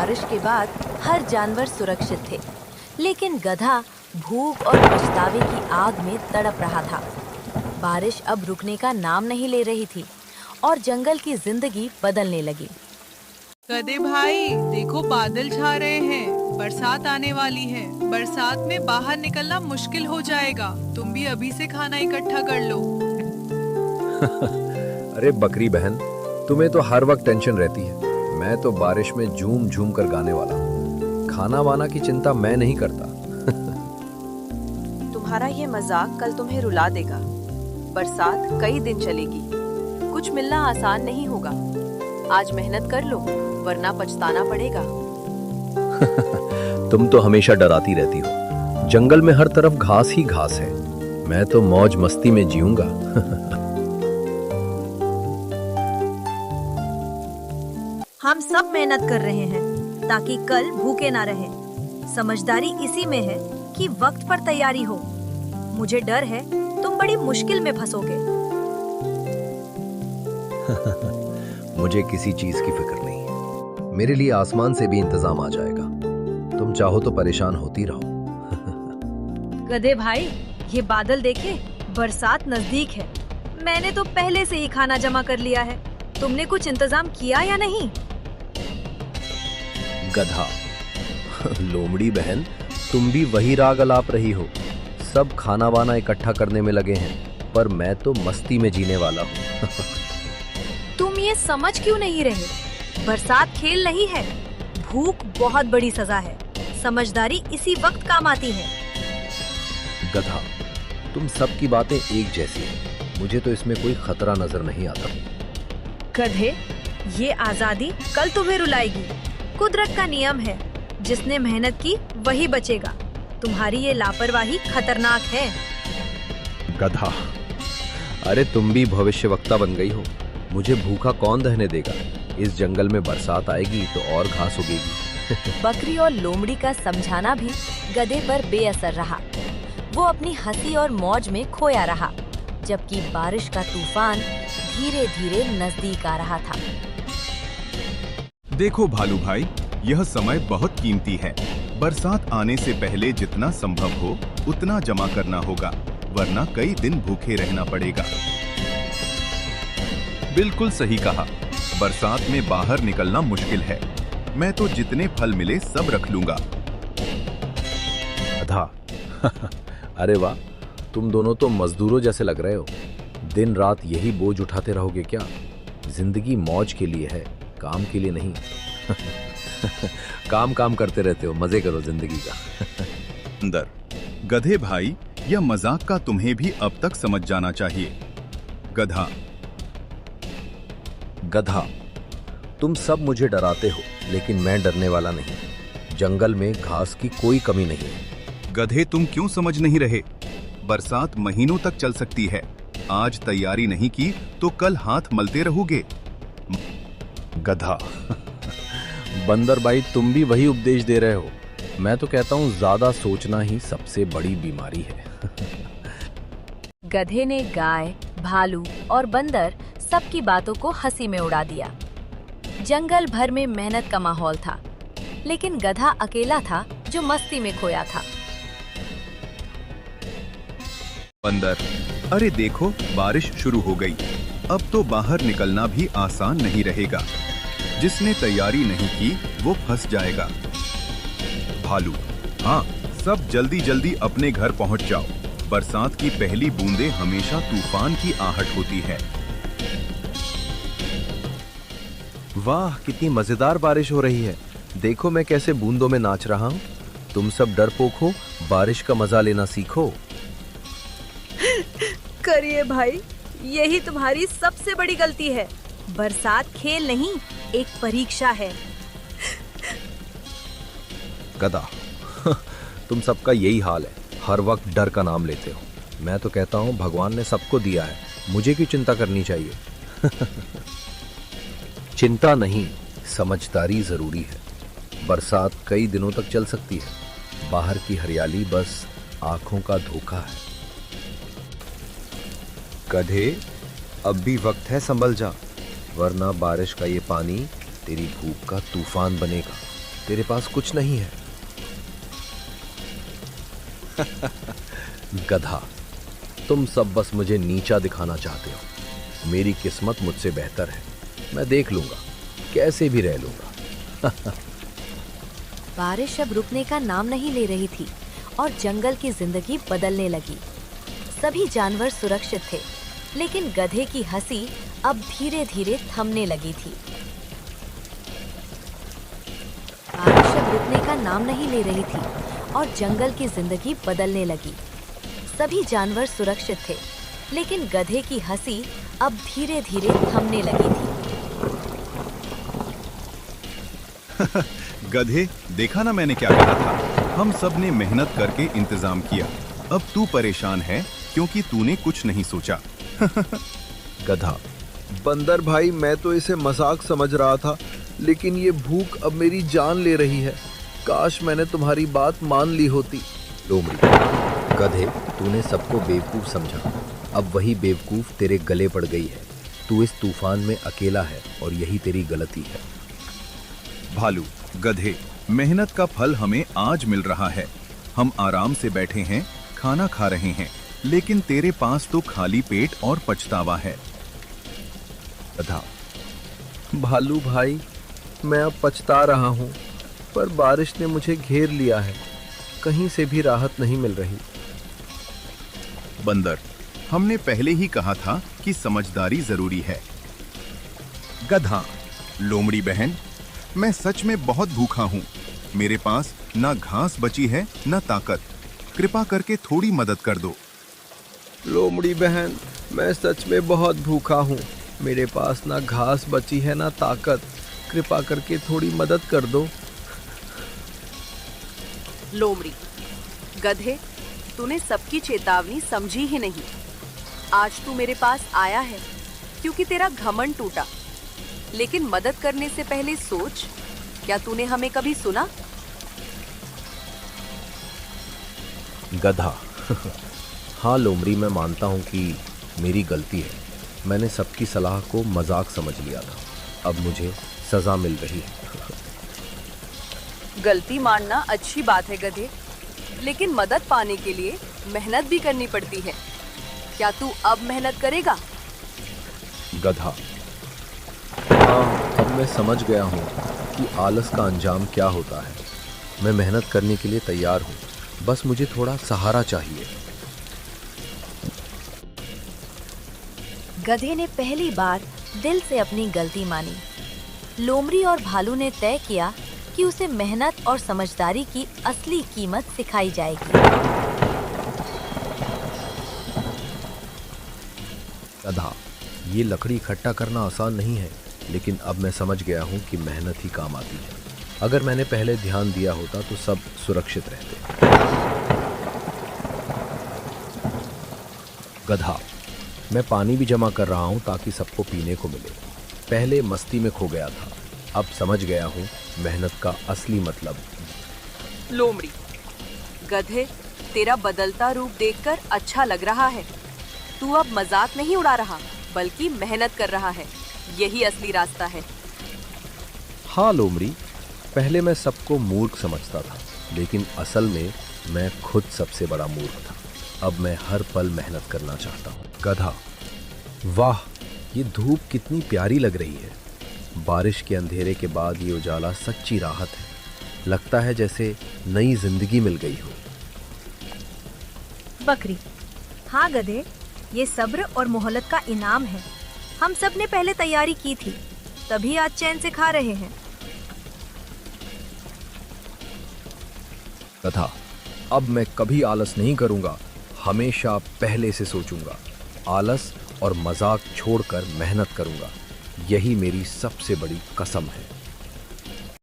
बारिश के बाद हर जानवर सुरक्षित थे, लेकिन गधा भूख और पछतावे की आग में तड़प रहा था। बारिश अब रुकने का नाम नहीं ले रही थी और जंगल की जिंदगी बदलने लगी। गधे भाई, देखो बादल छा रहे हैं, बरसात आने वाली है। बरसात में बाहर निकलना मुश्किल हो जाएगा। तुम भी अभी से खाना इकट्ठा कर लो। अरे बकरी बहन, तुम्हें तो हर वक्त टेंशन रहती है। मैं तो बारिश में झूम झूम कर गाने वाला हूँ। खाना वाना की चिंता मैं नहीं करता। तुम्हारा ये मजाक कल तुम्हें रुला देगा। बरसात कई दिन चलेगी, कुछ मिलना आसान नहीं होगा। आज मेहनत कर लो, वरना पछताना पड़ेगा। तुम तो हमेशा डराती रहती हो। जंगल में हर तरफ घास ही घास है। मैं तो मौज मस्ती में जीऊंगा। हम सब मेहनत कर रहे हैं ताकि कल भूखे ना रहें। समझदारी इसी में है कि वक्त पर तैयारी हो। मुझे डर है तुम बड़ी मुश्किल में फंसोगे। मुझे किसी चीज की फिक्र नहीं है। मेरे लिए आसमान से भी इंतजाम आ जाएगा। तुम चाहो तो परेशान होती रहो। गधे भाई, ये बादल देखे, बरसात नजदीक है। मैंने तो पहले से ही खाना जमा कर लिया है। तुमने कुछ इंतजाम किया या नहीं? गधा, लोमड़ी बहन, तुम भी वही राग अलाप रही हो। सब खाना वाना इकट्ठा करने में लगे हैं, पर मैं तो मस्ती में जीने वाला हूँ। तुम ये समझ क्यों नहीं रहे? बरसात खेल नहीं है। भूख बहुत बड़ी सजा है। समझदारी इसी वक्त काम आती है। गधा, तुम सबकी बातें एक जैसी हैं। मुझे तो इसमें कोई खतरा नजर नहीं आता। गधे, ये आजादी कल तुम्हें रुलाएगी। कुदरत का नियम है, जिसने मेहनत की वही बचेगा। तुम्हारी ये लापरवाही खतरनाक है। गधा, अरे तुम भी भविष्यवक्ता बन गई हो। मुझे भूखा कौन रहने देगा? इस जंगल में बरसात आएगी तो और घास उगेगी। बकरी और लोमड़ी का समझाना भी गधे पर बेअसर रहा। वो अपनी हंसी और मौज में खोया रहा, जबकि बारिश का तूफान धीरे धीरे नजदीक आ रहा था। देखो भालू भाई, यह समय बहुत कीमती है। बरसात आने से पहले जितना संभव हो उतना जमा करना होगा, वरना कई दिन भूखे रहना पड़ेगा। बिल्कुल सही कहा। बरसात में बाहर निकलना मुश्किल है। मैं तो जितने फल मिले सब रख लूंगा। गधा, अरे वाह, तुम दोनों तो मजदूरों जैसे लग रहे हो। दिन रात यही बोझ उठाते रहोगे क्या? जिंदगी मौज के लिए है, काम के लिए नहीं। काम काम करते रहते हो, मजे करो जिंदगी का। अंदर गधे भाई, यह मजाक का तुम्हें भी अब तक समझ जाना चाहिए। गधा, गधा, तुम सब मुझे डराते हो, लेकिन मैं डरने वाला नहीं। जंगल में घास की कोई कमी नहीं है। गधे, तुम क्यों समझ नहीं रहे? बरसात महीनों तक चल सकती है। आज तैयारी नहीं की तो कल हाथ मलते रहोगे। गधा, बंदर भाई, तुम भी वही उपदेश दे रहे हो। मैं तो कहता हूँ ज्यादा सोचना ही सबसे बड़ी बीमारी है। गधे ने गाय, भालू और बंदर सबकी बातों को हंसी में उड़ा दिया। जंगल भर में मेहनत का माहौल था, लेकिन गधा अकेला था जो मस्ती में खोया था। बंदर, अरे देखो, बारिश शुरू हो गई। अब तो बाहर निकलना भी आसान नहीं रहेगा। जिसने तैयारी नहीं की वो फंस जाएगा। भालू, हाँ, सब जल्दी जल्दी अपने घर पहुंच जाओ। बरसात की पहली बूंदें हमेशा तूफान की आहट होती है। वाह, कितनी मजेदार बारिश हो रही है। देखो मैं कैसे बूंदों में नाच रहा हूँ। तुम सब डरपोक हो, बारिश का मजा लेना सीखो। करिए भाई, यही तुम्हारी सबसे बड़ी गलती है। बरसात खेल नहीं, एक परीक्षा है। गधा, तुम सबका यही हाल है। हर वक्त डर का नाम लेते हो। मैं तो कहता हूँ भगवान ने सबको दिया है, मुझे क्यों चिंता करनी चाहिए? चिंता नहीं, समझदारी जरूरी है। बरसात कई दिनों तक चल सकती है। बाहर की हरियाली बस आंखों का धोखा है। गधे, अब भी वक्त है, संभल जा, वरना बारिश का ये पानी तेरी भूख का तूफान बनेगा। तेरे पास कुछ नहीं है। गधा, तुम सब बस मुझे नीचा दिखाना चाहते हो। मेरी किस्मत मुझसे बेहतर है। मैं देख लूंगा, कैसे भी रह लूंगा। बारिश अब रुकने का नाम नहीं ले रही थी और जंगल की जिंदगी बदलने लगी। सभी जानवर सुरक्षित थे, लेकिन गधे की हंसी अब धीरे धीरे थमने लगी थी। बारिश अब रुकने का नाम नहीं ले रही थी और जंगल की जिंदगी बदलने लगी। सभी जानवर सुरक्षित थे, लेकिन गधे की हंसी अब धीरे धीरे थमने लगी थी। गधे, देखा ना मैंने क्या कहा था। हम सब ने मेहनत करके इंतजाम किया। अब तू परेशान है क्योंकि तूने कुछ नहीं सोचा। गधा, बंदर भाई, मैं तो इसे मजाक समझ रहा था, लेकिन ये भूख अब मेरी जान ले रही है। काश मैंने तुम्हारी बात मान ली होती। लोमड़ी, गधे, तूने सबको बेवकूफ समझा। अब वही बेवकूफ तेरे गले पड़ गई है। तू इस तूफान में अकेला है और यही तेरी गलती है। भालू, गधे, मेहनत का फल हमें आज मिल रहा है। हम आराम से बैठे हैं, खाना खा रहे हैं, लेकिन तेरे पास तो खाली पेट और पछतावा है। गधा, भालू भाई, मैं अब पछता रहा हूँ, पर बारिश ने मुझे घेर लिया है। कहीं से भी राहत नहीं मिल रही। बंदर, हमने पहले ही कहा था कि समझदारी जरूरी है। गधा, लोमड़ी बहन, मैं सच में बहुत भूखा हूँ। मेरे पास ना घास बची है ना ताकत। कृपा करके थोड़ी मदद कर दो। लोमड़ी बहन, मैं सच में बहुत भूखा हूँ। मेरे पास ना घास बची है ना ताकत। कृपा करके थोड़ी मदद कर दो। लोमड़ी, गधे, तूने सबकी चेतावनी समझी ही नहीं। आज तू मेरे पास आया है क्योंकि तेरा घमंड टूटा, लेकिन मदद करने से पहले सोच, क्या तूने हमें कभी सुना? गधा, हाँ लोमड़ी, मैं मानता हूँ कि मेरी गलती है। मैंने सबकी सलाह को मजाक समझ लिया था। अब मुझे सजा मिल रही है। गलती मानना अच्छी बात है गधे, लेकिन मदद पाने के लिए मेहनत भी करनी पड़ती है। क्या तू अब मेहनत करेगा? गधा, हाँ, अब मैं समझ गया हूँ कि आलस का अंजाम क्या होता है। मैं मेहनत करने के लिए तैयार हूँ, बस मुझे थोड़ा सहारा चाहिए। गधे ने पहली बार दिल से अपनी गलती मानी। लोमड़ी और भालू ने तय किया कि उसे मेहनत और समझदारी की असली कीमत सिखाई जाएगी। गधा, ये लकड़ी इकट्ठा करना आसान नहीं है, लेकिन अब मैं समझ गया हूँ कि मेहनत ही काम आती है। अगर मैंने पहले ध्यान दिया होता तो सब सुरक्षित रहते। गधा, मैं पानी भी जमा कर रहा हूँ ताकि सबको पीने को मिले। पहले मस्ती में खो गया था, अब समझ गया हूँ मेहनत का असली मतलब। लोमड़ी, गधे, तेरा बदलता रूप देखकर अच्छा लग रहा है। तू अब मजाक नहीं उड़ा रहा, बल्कि मेहनत कर रहा है। यही असली रास्ता है। हाँ लोमड़ी, पहले मैं सबको मूर्ख समझता था, लेकिन असल में मैं खुद सबसे बड़ा मूर्ख था। अब मैं हर पल मेहनत करना चाहता हूँ। गधा, वाह, ये धूप कितनी प्यारी लग रही है। बारिश के अंधेरे के बाद ये उजाला सच्ची राहत है। लगता है जैसे नई जिंदगी मिल गई हो। बकरी, हाँ गधे, ये सब्र और मोहलत का इनाम है। हम सब ने पहले तैयारी की थी, तभी आज चैन से खा रहे हैं। गधा, अब मैं कभी आलस नहीं करूंगा। हमेशा पहले से सोचूंगा। आलस और मजाक छोड़कर मेहनत करूंगा। यही मेरी सबसे बड़ी कसम है।